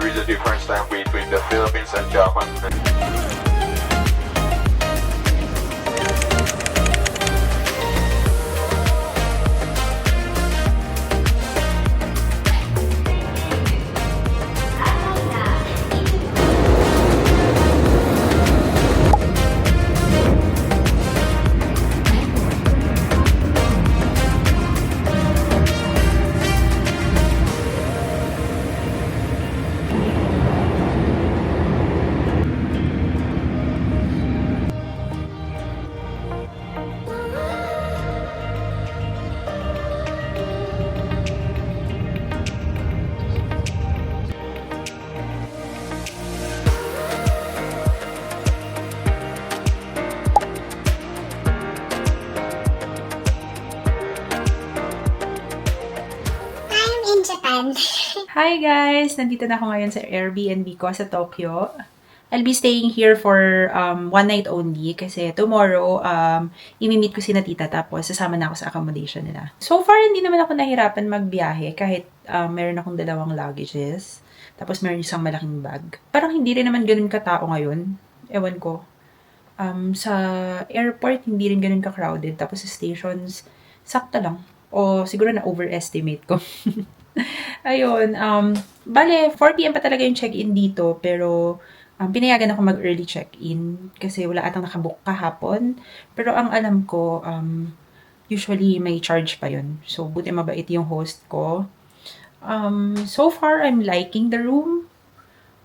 there is a difference time between the Philippines and Japan. Japan. Hi guys! Nandito na ako ngayon sa Airbnb ko sa Tokyo. I'll be staying here for one night only kasi tomorrow imi-meet ko si tita tapos sasama na ako sa accommodation nila. So far, hindi naman ako nahirapan magbiyahe kahit meron akong dalawang luggages. Tapos meron isang malaking bag. Parang hindi rin naman ganun katao ngayon. Ewan ko. Sa airport, hindi rin ganun ka-crowded. Tapos sa stations, sakto lang. O siguro na overestimate ko. Ayun, bale, 4 PM pa talaga yung check-in dito, pero pinayagan ako mag-early check-in kasi wala atang nakabook kahapon. Pero ang alam ko, usually may charge pa yun. So, buti mabait yung host ko. So far, I'm liking the room.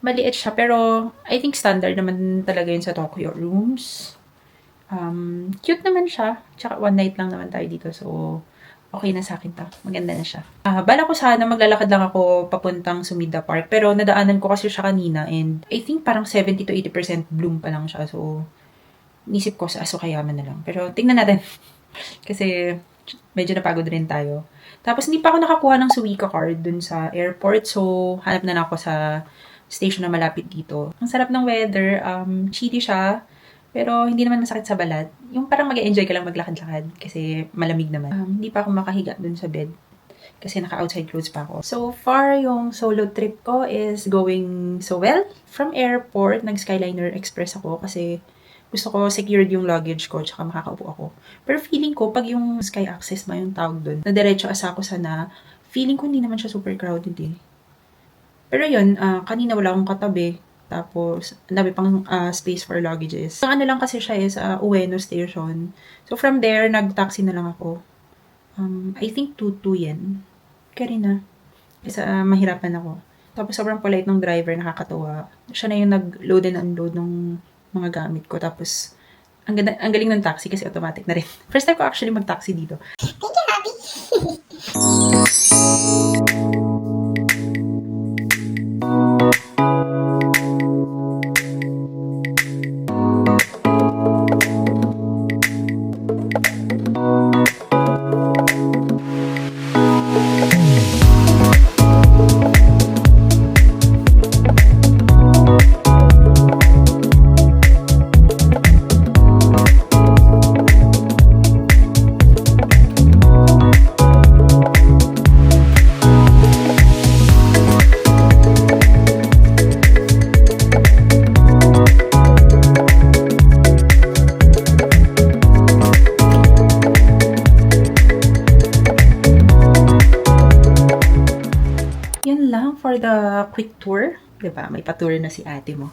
Maliit siya, pero I think standard naman talaga yun sa Tokyo rooms. Cute naman siya. Tsaka one night lang naman tayo dito, so okay na sa akin to. Maganda na siya. Bala ko sana maglalakad lang ako papuntang Sumida Park. Pero nadaanan ko kasi siya kanina and I think parang 70 to 80% bloom pa lang siya. So, nisip ko sa Asukayama na lang. Pero tingnan natin. Kasi medyo napagod rin tayo. Tapos hindi pa ako nakakuha ng Suica card dun sa airport. So, hanap na lang ako sa station na malapit dito. Ang sarap ng weather. Chilly siya. Pero hindi naman masakit sa balat. Yung parang mag-enjoy ka lang maglakad-lakad kasi malamig naman. Hindi pa ako makahiga dun sa bed kasi naka-outside clothes pa ako. So far, yung solo trip ko is going so well. From airport, nag-Skyliner Express ako kasi gusto ko secured yung luggage ko tsaka makakaupo ako. Pero feeling ko, pag yung Sky Access ba yung tawag dun, na diretso asa ko sana, feeling ko hindi naman siya super crowded eh. Pero yun, kanina wala akong katabi. Tapos, ang dami pang space for luggages. Ang ano lang kasi siya is Ueno Station. So, from there, nag-taxi na lang ako. I think 2-2 yen. Kaya rin na. Kasi mahirapan ako. Tapos, sobrang polite ng driver, nakakatuwa. Siya na yung nag-load and unload ng mga gamit ko. Tapos, ang galing ng taxi kasi automatic na rin. First time ko actually mag-taxi dito. Thank you, Happy. For the quick tour, diba? May pa-tour na si ate mo.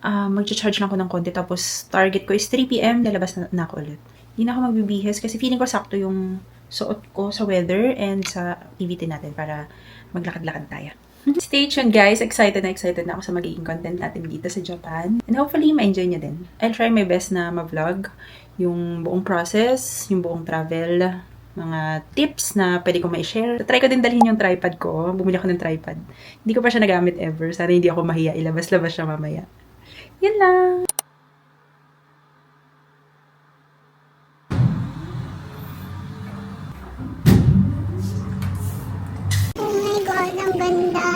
Mag-charge lang ako ng konti. Tapos, target ko is 3 PM. Lalabas na ako ulit. Hindi na ako magbibihis kasi feeling ko sakto yung suot ko sa weather and sa activity natin para maglakad-lakad tayo. Stay tuned guys. Excited na ako sa magiging content natin dito sa Japan. And hopefully, ma-enjoy nyo din. I'll try my best na ma-vlog yung buong process, yung buong travel, mga tips na pwede ko ma-share. Try ko din dalhin yung tripod ko. Bumili ako ng tripod. Hindi ko pa siya nagamit ever. Sana hindi ako mahiya. Ilabas-labas siya mamaya. Yan lang. Oh my God, ang ganda.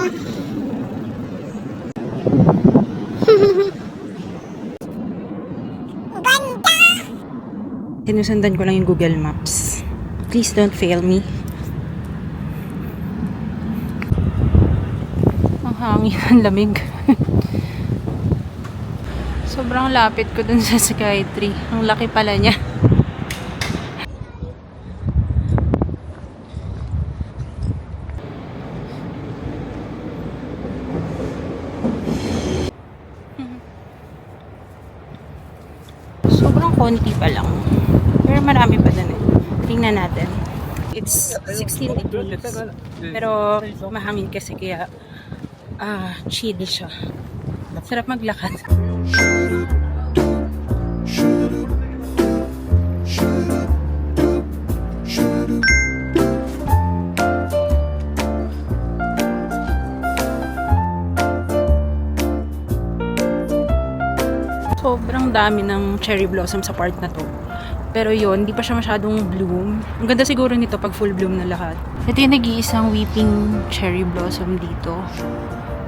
Ganda! Sinusundan ko lang yung Google Maps. Please don't fail me. Ang hangin, ang lamig. Sobrang lapit ko dun sa Skytree. Ang laki pala niya. Sobrang konti pa lang. Pero marami pa dun eh. Tingnan natin. It's 16 degrees. Pero mahangin kasi kaya chill siya. Sarap maglakad. Sobrang dami ng cherry blossom sa part na to. Pero yun, hindi pa siya masyadong bloom. Ang ganda siguro nito pag full bloom na lahat. Ito yung nag-iisang weeping cherry blossom dito.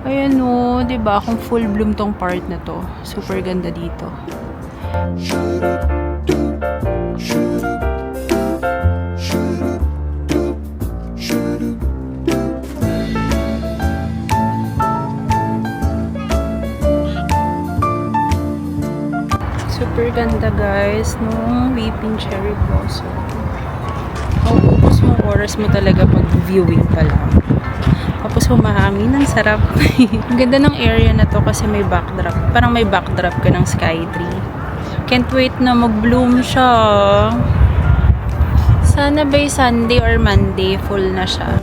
Ayan o, diba? Kung full bloom tong part na to. Super ganda dito. Super ganda guys, nung weeping cherry blossom. Maubos mo oras mo talaga pag viewing pa lang. Tapos humahangin, ang sarap. Ang ganda ng area na to kasi may backdrop. Parang may backdrop ka ng Skytree. Can't wait na mag-bloom siya. Sana by Sunday or Monday, full na siya.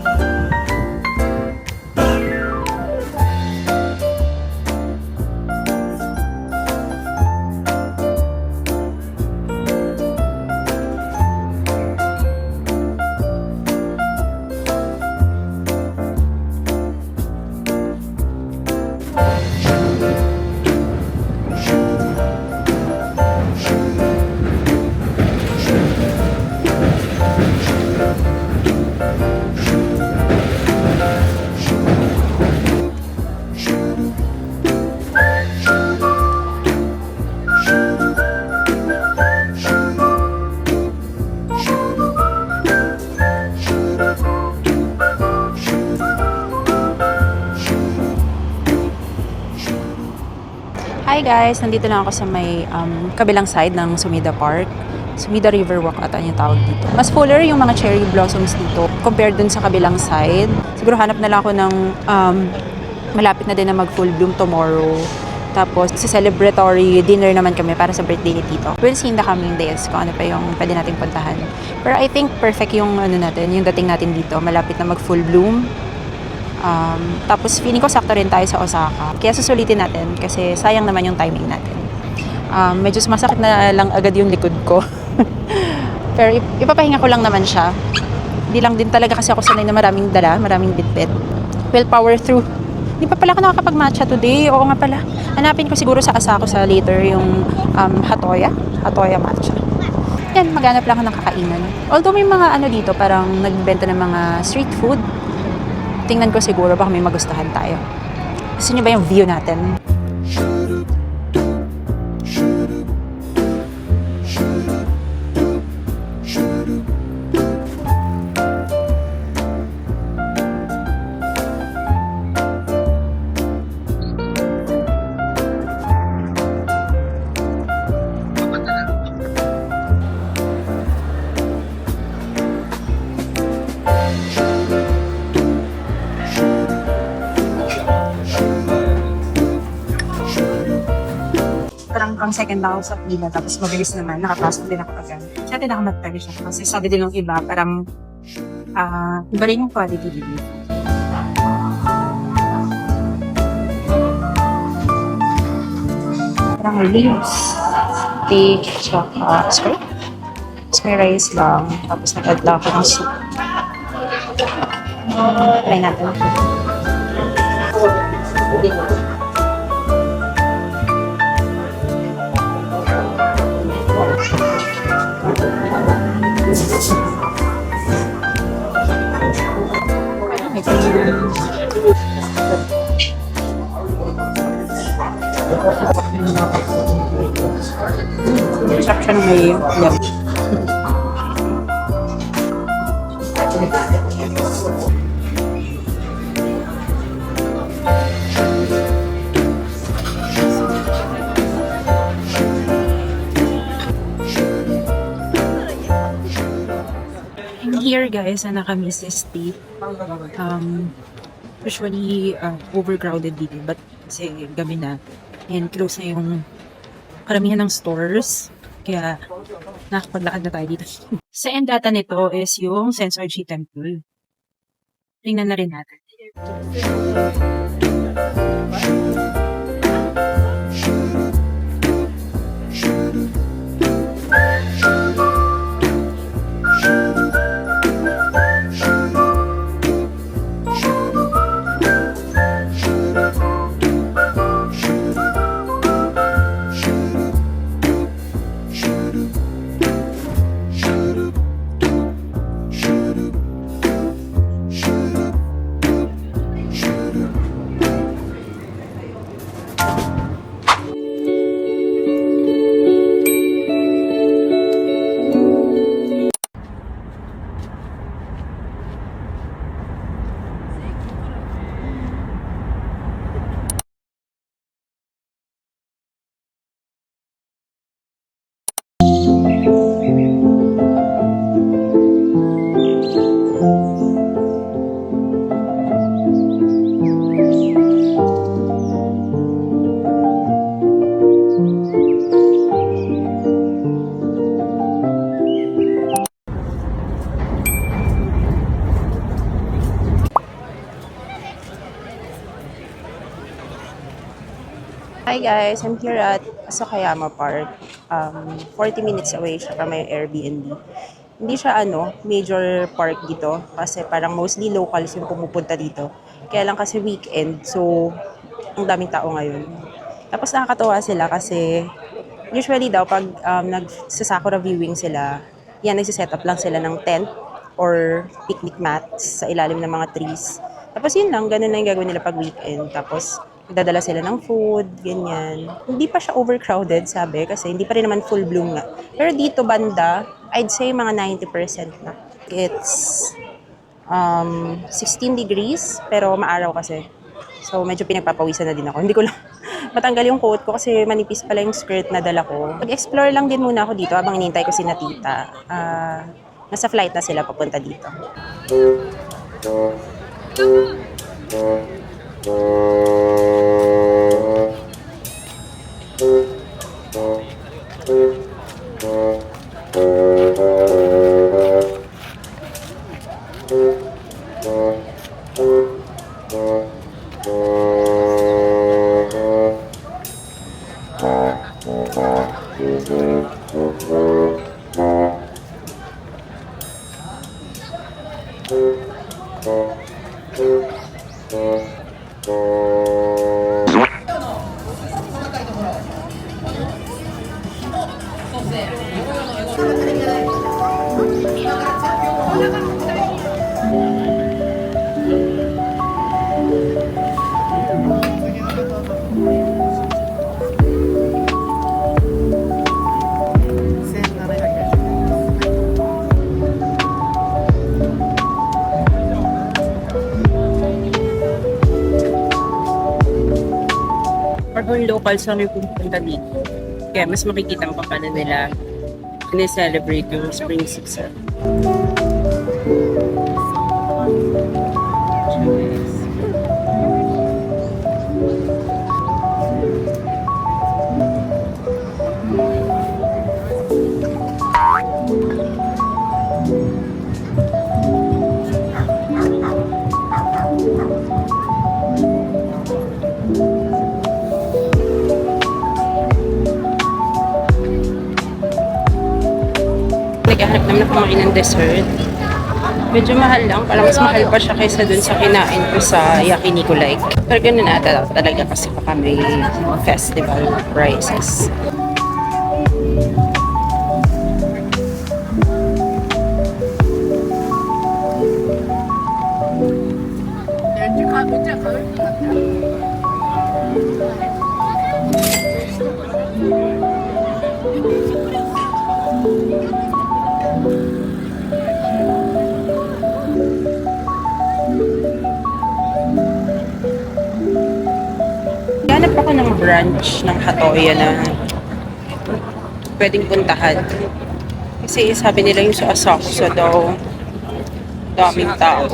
Hi guys! Nandito lang ako sa may kabilang side ng Sumida Park. Sumida River Walk ata yung tawag dito. Mas fuller yung mga cherry blossoms dito compared dun sa kabilang side. Siguro hanap na lang ako ng malapit na din na mag full bloom tomorrow. Tapos sa celebratory dinner naman kami para sa birthday ni Tito. We'll see in the coming days kung ano pa yung pwede nating puntahan. Pero I think perfect yung natin, yung dating natin dito. Malapit na mag full bloom. Tapos feeling ko sakto rin tayo sa Osaka. Kaya susulitin natin kasi sayang naman yung timing natin. Medyo sumasakit na lang agad yung likod ko. Pero ipapahinga ko lang naman siya. Hindi lang din talaga kasi ako sanay na maraming dala, maraming bitbit. We'll power through. Hindi pa pala ako nakakapag-matcha today. Oo nga pala. Hanapin ko siguro sa Asako sa later yung Hatoya matcha. Yan, maghanap lang ako ng kakainan. Although may mga dito, parang nagbenta ng mga street food. Tingnan ko siguro baka may magustuhan tayo. Gusto niyo ba yung view natin? Parang second lang ako sa pila, tapos mabilis naman, nakapasok din ako agad. Sa atin ako nagtali siya, kasi sabi din ng iba, parang iba rin yung quality dito. Parang leaves, steak, tsaka spray rice lang, tapos nag-add lang ako ng soup. Try natin. Sarap siya ng may yum. Here guys, na kami sa state. Usually overcrowded dito, but kasi gabi na and close na yung karamihan ng stores. Kaya nakapaglakad na tayo dito. Sa end data nito is yung Sensoji Temple. Tingnan na rin natin. Hi guys, I'm here at Sakayama Park. 40 minutes away siya from my Airbnb. Hindi siya major park dito kasi parang mostly locals yung pumupunta dito. Kaya lang kasi weekend, so ang daming tao ngayon. Tapos nakakatawa sila kasi usually daw pag nagsasakura viewing sila, yan nagsiset up lang sila ng tent or picnic mats sa ilalim ng mga trees. Tapos yun lang, ganun lang yung gagawin nila pag weekend. Tapos dadala sila ng food, ganyan. Hindi pa siya overcrowded, sabi, kasi hindi pa rin naman full bloom nga. Pero dito banda, I'd say mga 90% na. It's 16 degrees, pero maaraw kasi. So medyo pinagpapawisan na din ako. Hindi ko lang matanggal yung coat ko kasi manipis pala yung skirt na dala ko. Mag-explore lang din muna ako dito habang inintay ko si Natita. Nasa flight na sila papunta dito. Parang locals lang yung pupunta dito. Kaya mas makikita mo pa paano nila celebrate yung spring season. Naghahanap naman ako kumain ng dessert. Medyo mahal lang. Parang mas mahal pa siya kaysa dun sa kinain ko sa Yakiniku Like. Pero ganun na talaga kasi baka may festival prices. Hanap ako ng branch ng Hatoya na pwedeng puntahan. Kasi sabi nila yung sa Asakusa daw, daming tao.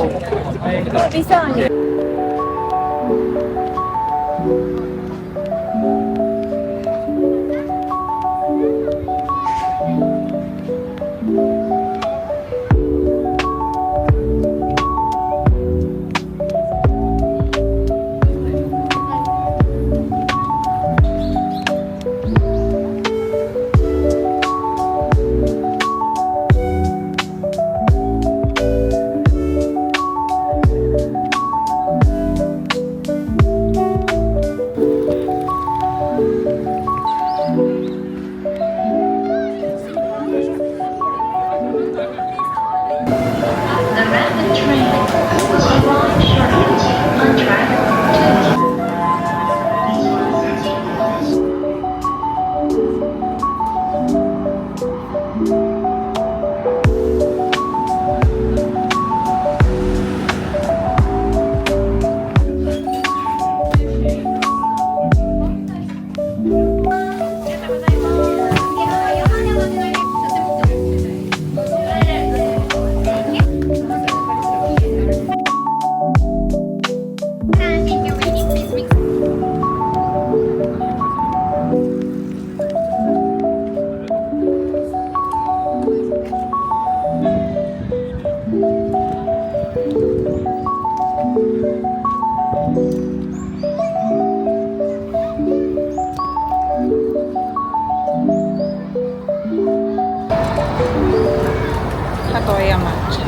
Hatoya matcha.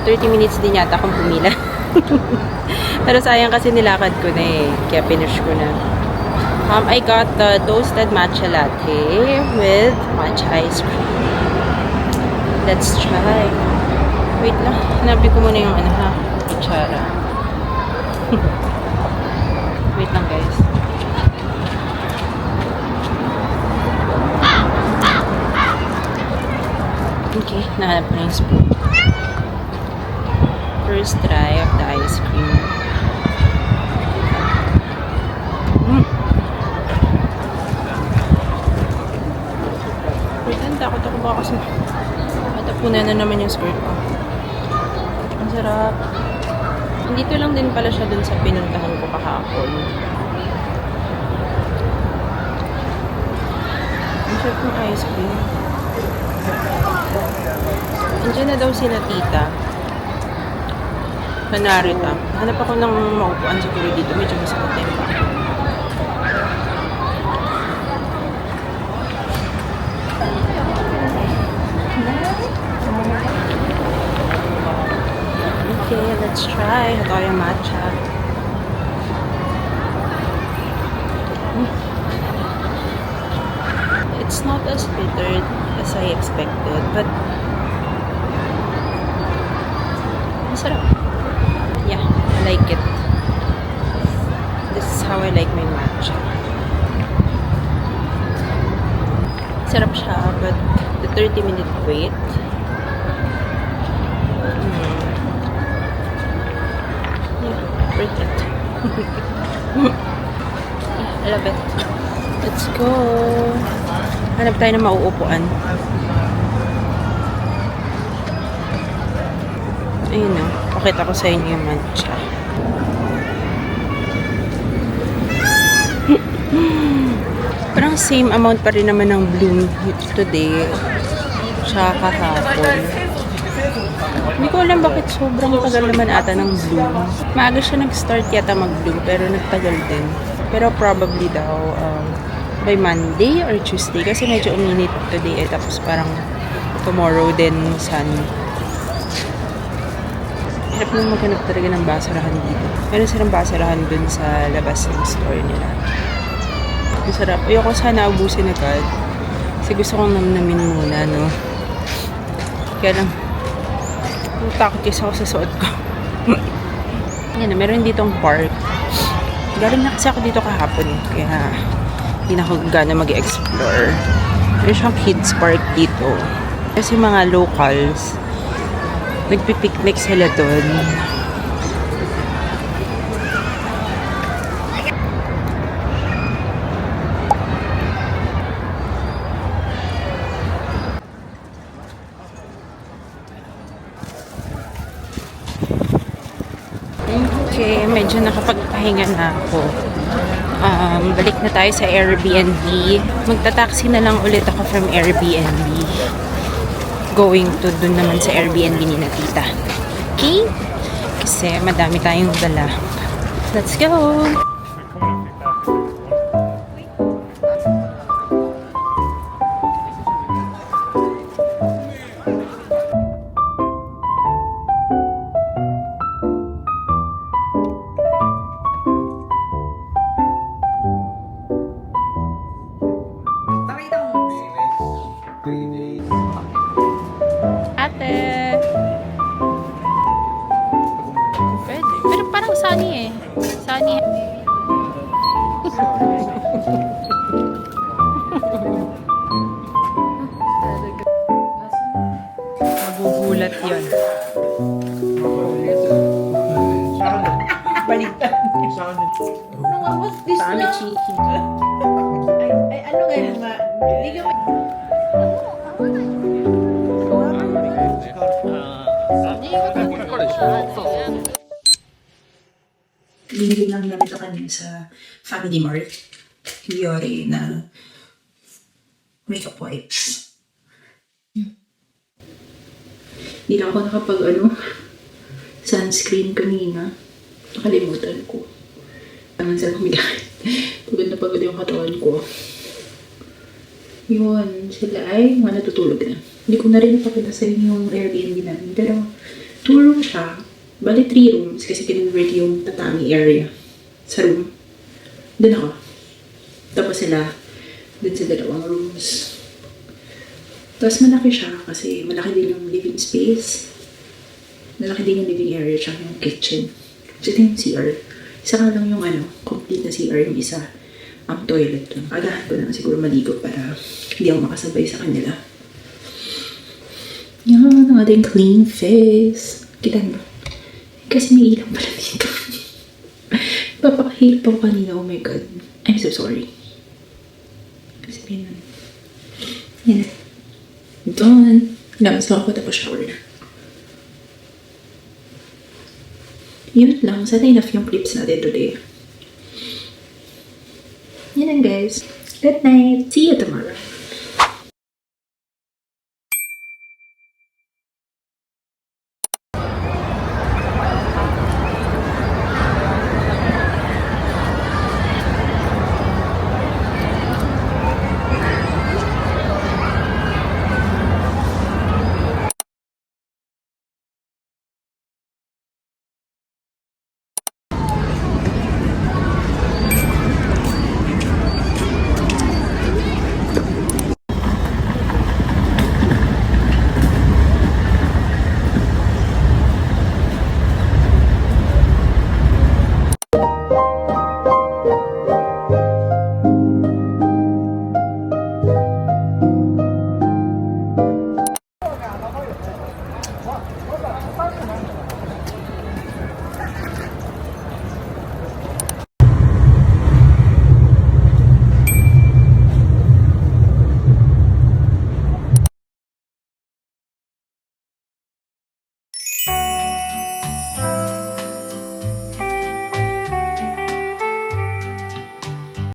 30 minutes din yata akong pumila. Pero sayang kasi nilakad ko na eh. Kaya finish ko na. I got the toasted matcha latte with matcha ice cream. Let's try. Wait lang. Hanabi ko muna yung kutsara. Wait lang guys. Okay, nahanap ko na yung spoon. First try of the ice cream. Wait lang, takot ako baka kasi matapunan na naman yung skirt ko. Ang sarap. Dito lang din pala siya dun sa pinuntahan ko kahapon. Ang sarap ng ice cream. Andiyan na daw sila tita. Na Narita. Hanap ako ng maupuan siguro dito. Medyo masakit pa. Okay, let's try Hatoya matcha. It's not as bitter as I expected, but masarap. Yeah, I like it. This is how I like my matcha. Sarap siya, but the 30-minute wait. Yeah, worth it. I love it. Let's go. Hanap tayo ng mauupuan. Ayun na. Pakita ko sa inyo yung matcha. Parang same amount pa rin naman ng bloom today. Tsaka kahapon. Hindi ko alam bakit sobrang tagal naman ata ng bloom. Maaga siya nag-start yata mag-bloom pero nagtagal din. Pero probably daw by Monday or Tuesday kasi medyo uminit today tapos parang tomorrow din sunny. Hirap nang maghanap talaga ng basurahan dito. Meron silang basurahan dun sa labas ng store nila. Masarap. Ayoko sana ubusin agad. Kasi gusto kong namnamin muna, no? Kaya lang, takot kasi ako sa suot ko. Yan na, meron ditong park. Galing na kasi ako dito kahapon eh. Kaya, hindi na ako gana mag-explore. Meron siyang kids park dito. Kasi mga locals, nagpipiknik sila doon. Okay, medyo nakapagpahinga na ako. Balik na tayo sa Airbnb. Magta-taxi na lang ulit ako from Airbnb. Going to dun naman sa Airbnb ni na tita. Okay? Kasi madami tayong dala. Let's go! Ate! Pwede. Pero parang sunny eh. Sunny. Nagugulat yun. Baliktad. Sa amin cheeky. Ay, ano nga naman? Hindi ka Binili lang namin ito kanina sa Family Mart. Yore na makeup wipes. Hindi lang ako sunscreen kanina. Nakalimutan ko. Tangan sila kumigamit. Pagod na pagod yung katawan ko. Yun, sila ay mga natutulog na. Hindi ko na rin napakita sa inyo yung Airbnb namin. Pero 2 room siya. Bali 3 rooms kasi kinonvert yung tatami area sa room. Doon ako. Tapos sila, doon sa dalawang rooms. Tapos malaki siya kasi malaki din yung living space. Malaki din yung living area siya, yung kitchen. So ito yung CR. Isa ka lang yung complete na CR, yung isa. Ang toilet lang. Agahan ko na siguro maligo para hindi ako makasabay sa kanila. Yan, ang ating clean face. Kita mo. Kasi may ilang pala dito. Papakahilap ako kanina. Oh my God. I'm so sorry. Kasi pinag... Yan. Doon. Labas lang ako tapos shower na. Yun lang. Sana enough yung clips natin today. Yan lang guys. Good night. See you tomorrow.